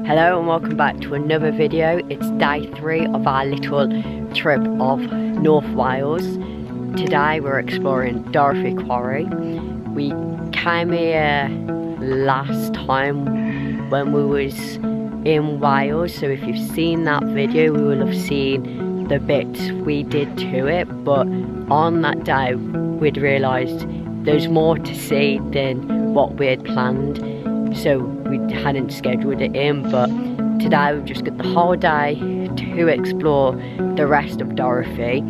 Hello and welcome back to another video. It's day 3 of our little trip of North Wales. Today we're exploring Dorothea Quarry. We came here last time when we was in Wales, so if you've seen that video you will have seen the bits we did to it, but on that day we'd realised there's more to see than what we had planned, so we hadn't scheduled it in. But today we've just got the whole day to explore the rest of Dorothea.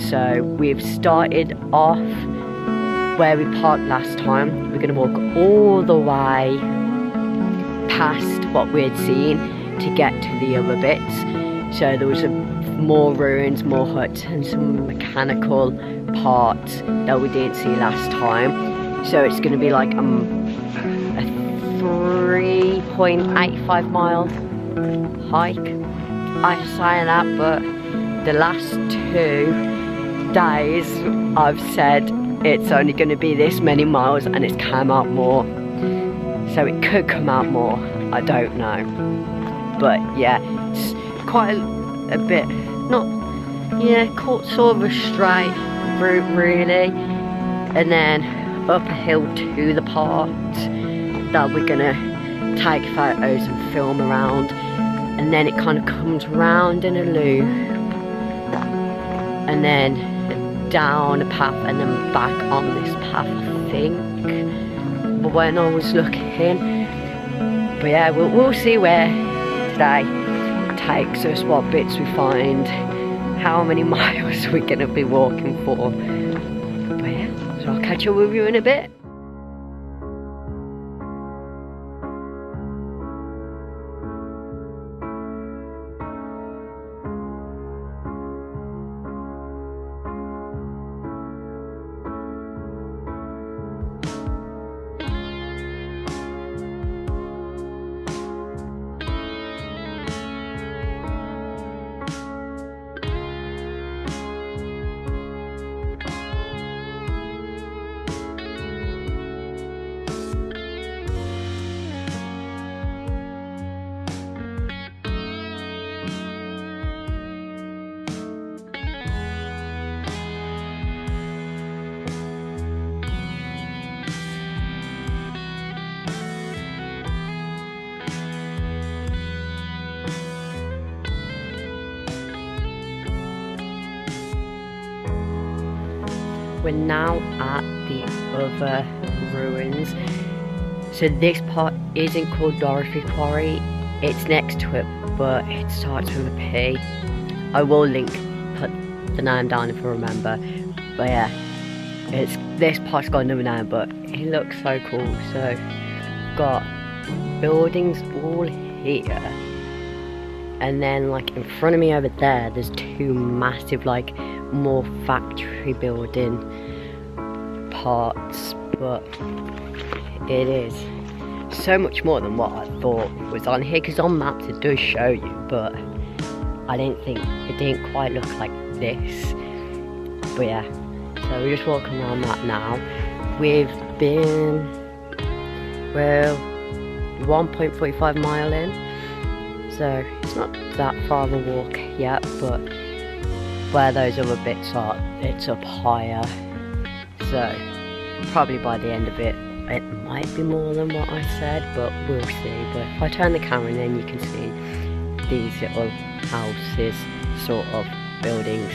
So we've started off where we parked last time. We're going to walk all the way past what we had seen to get to the other bits. So there was more ruins, more huts and some mechanical parts that we didn't see last time. So it's going to be like a 3.85 mile hike. I say that, but the last 2 days I've said it's only going to be this many miles and it's come out more. So it could come out more, I don't know. But yeah, it's quite a bit, sort of a straight route really. And then up a hill to the part that we're gonna take photos and film around, and then it kind of comes round in a loop and then down a path and then back on this path, I think, but when I was looking. But yeah, we'll see where today takes us, what bits we find, how many miles we're gonna be walking for. But yeah, so I'll catch up with you in a bit. We're now at the other ruins. So this part isn't called Dorothea Quarry, it's next to it, but it starts with a P. I will put the name down if I remember. But yeah, this part's got another name, but it looks so cool. So got buildings all here, and then like in front of me over there's 2 massive more factory building parts, but it is so much more than what I thought was on here, because on maps it does show you, but I didn't think it didn't quite look like this. But yeah, so we're just walking around that now. We're 1.45 mile in, so it's not that far of a walk yet, but where those other bits are, it's up higher, so probably by the end of it, it might be more than what I said, but we'll see. But if I turn the camera in, then you can see these little houses, sort of buildings.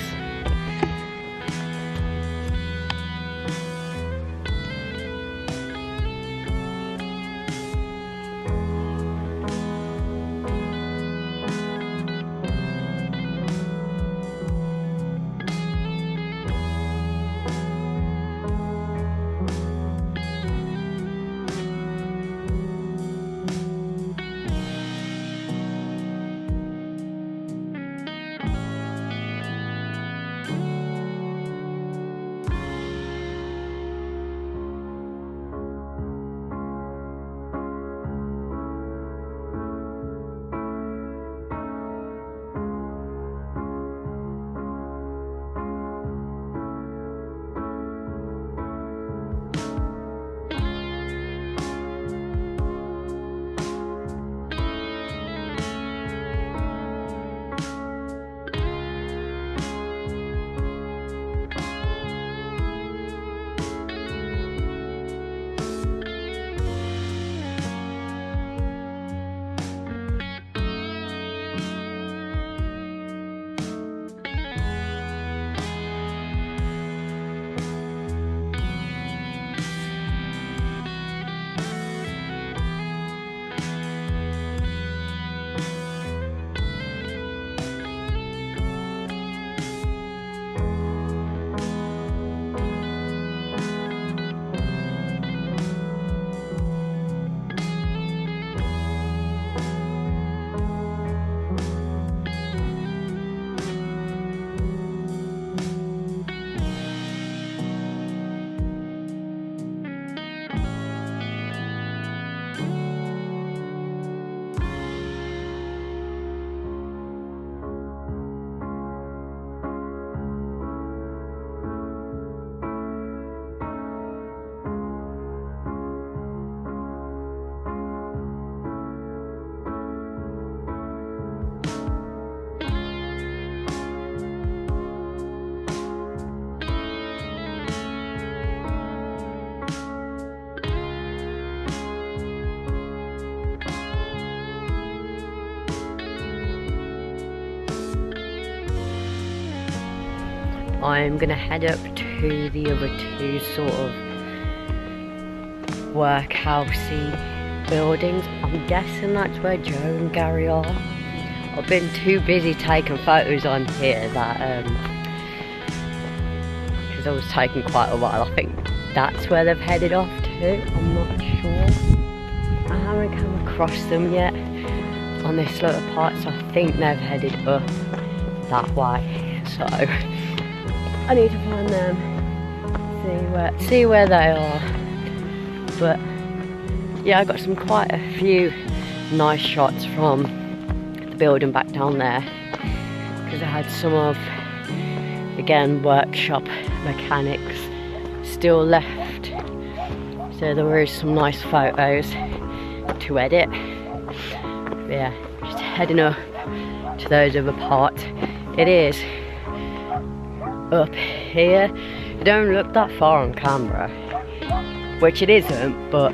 I'm gonna head up to the other two sort of workhousey buildings. I'm guessing that's where Joe and Gary are. I've been too busy taking photos on here that because I was taking quite a while. I think that's where they've headed off to. I'm not sure. I haven't come across them yet on this little part, so I think they've headed up that way. So I need to find them, see where they are. But yeah, I got quite a few nice shots from the building back down there, because I had some of, again, workshop mechanics still left. So there were some nice photos to edit. But yeah, just heading up to those other parts. It is up here. It don't look that far on camera, which it isn't, but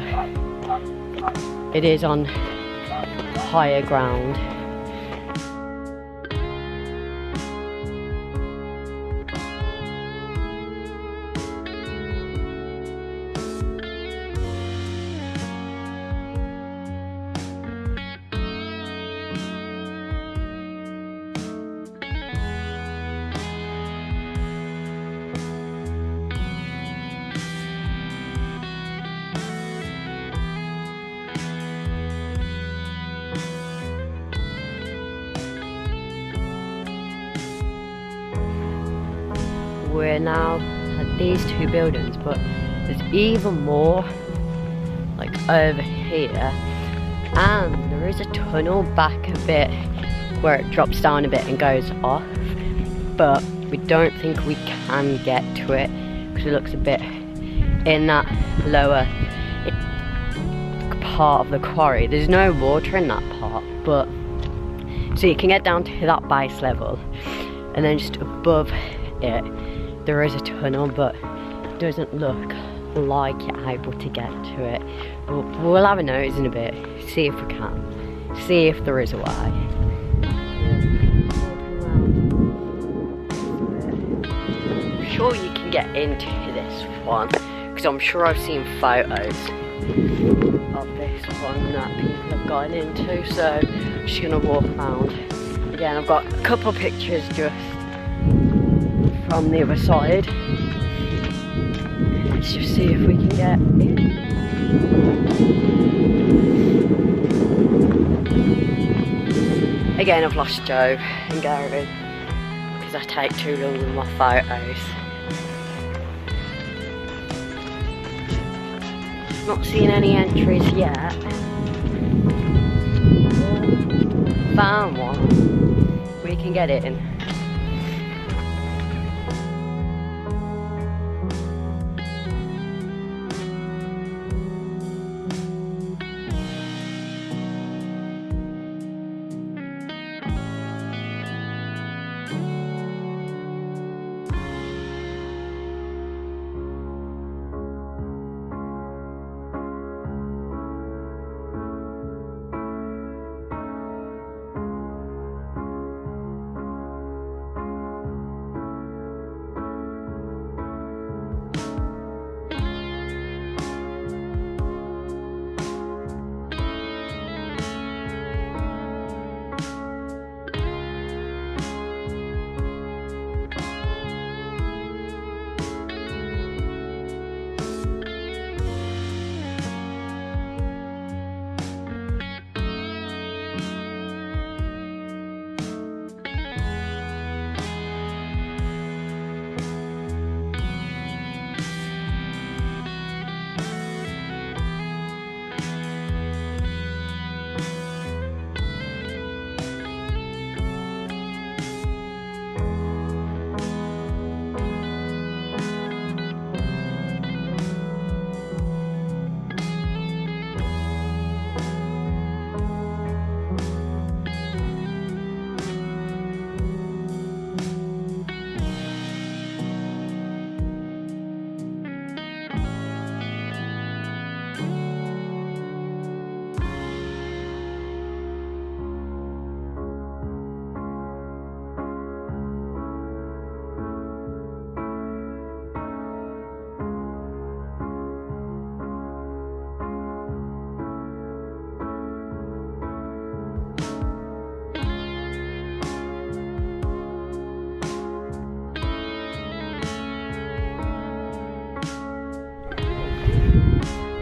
it is on higher ground. We're now at these two buildings, but there's even more like over here, and there is a tunnel back a bit where it drops down a bit and goes off, but we don't think we can get to it because it looks a bit in that lower part of the quarry. There's no water in that part, but so you can get down to that base level, and then just above it there is a tunnel, but it doesn't look like you're able to get to it. We'll have a nose in a bit, see if we can, see if there is a way. I'm sure you can get into this one, because I'm sure I've seen photos of this one that people have gone into, so I'm just going to walk around. Again, I've got a couple of pictures just from the other side. Let's just see if we can get in. Again, I've lost Joe and Gary because I take too long with my photos. Not seeing any entries yet. Found one. We can get it in.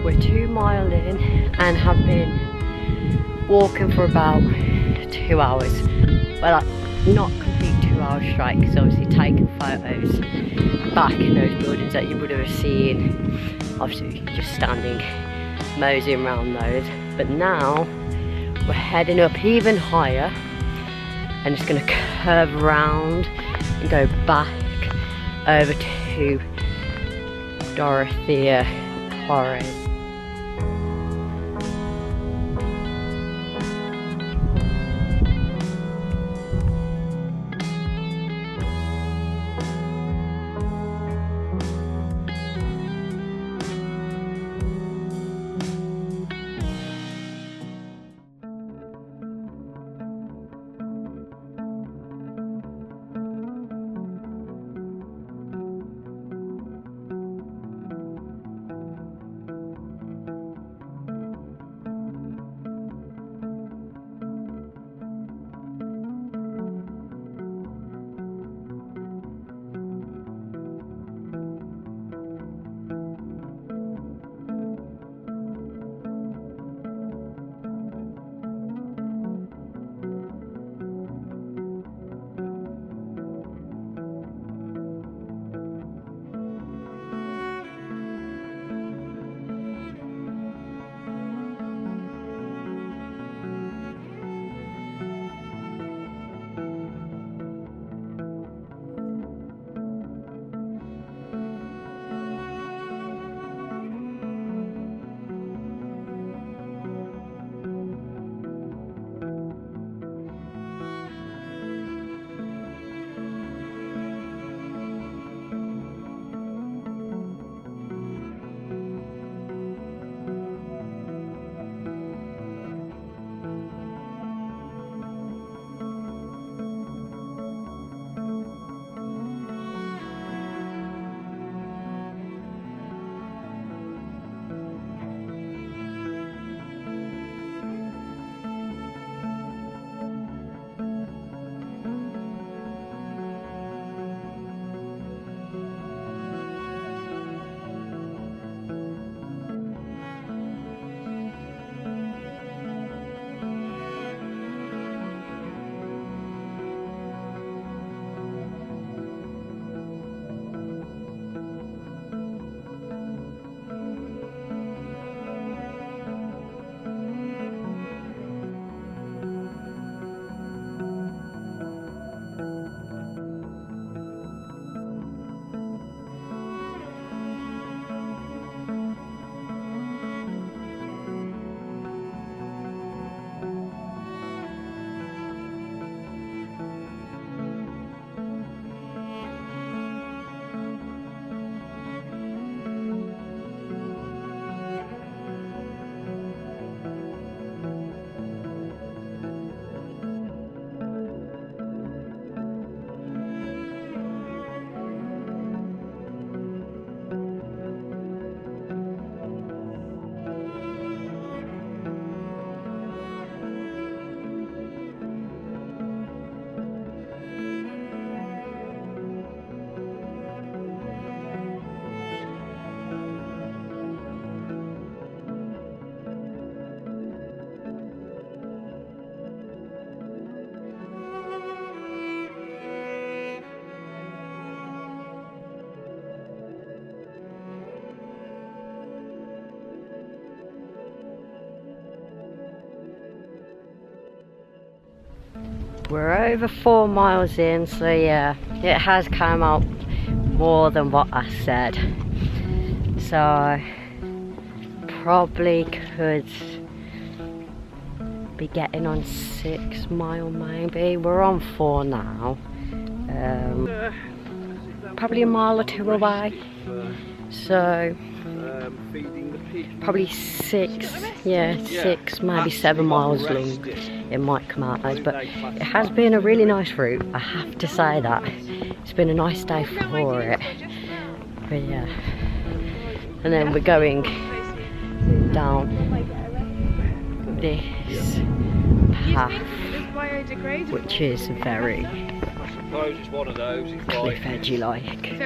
We're 2 miles in and have been walking for about 2 hours. Well, not complete 2 hours straight, because obviously taking photos back in those buildings that you would have seen, obviously just standing moseying around those. But now we're heading up even higher, and it's going to curve around and go back over to Dorothea Quarry. We're over 4 miles in, so yeah, it has come out more than what I said. So probably could be getting on 6 mile maybe. We're on 4 now. Probably a mile or 2 away. So probably 6, yeah, 6, maybe 7 miles long it might come out as. But it has been a really nice route, I have to say that. It's been a nice day for it. But yeah, and then we're going down this path, which is very cliff edgy like.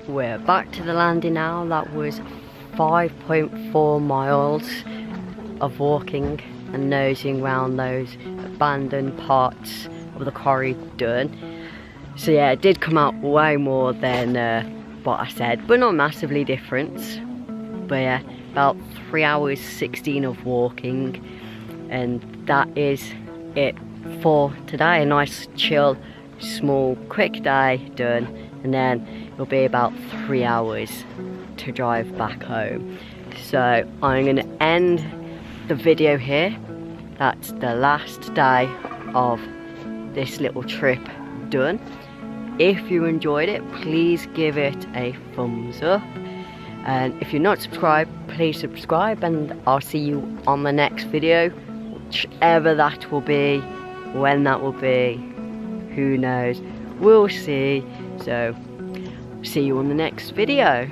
we're back to the landing now. That was 5.4 miles of walking and nosing around those abandoned parts of the quarry done. So yeah, it did come out way more than what I said, but not massively different. But yeah, about 3 hours 16 of walking, and that is it for today. A nice chill, small, quick day done, and then it'll be about 3 hours to drive back home. So I'm going to end the video here. That's the last day of this little trip done. If you enjoyed it, please give it a thumbs up, and if you're not subscribed, please subscribe, and I'll see you on the next video, whichever that will be. When that will be, who knows, we'll see. So see you on the next video.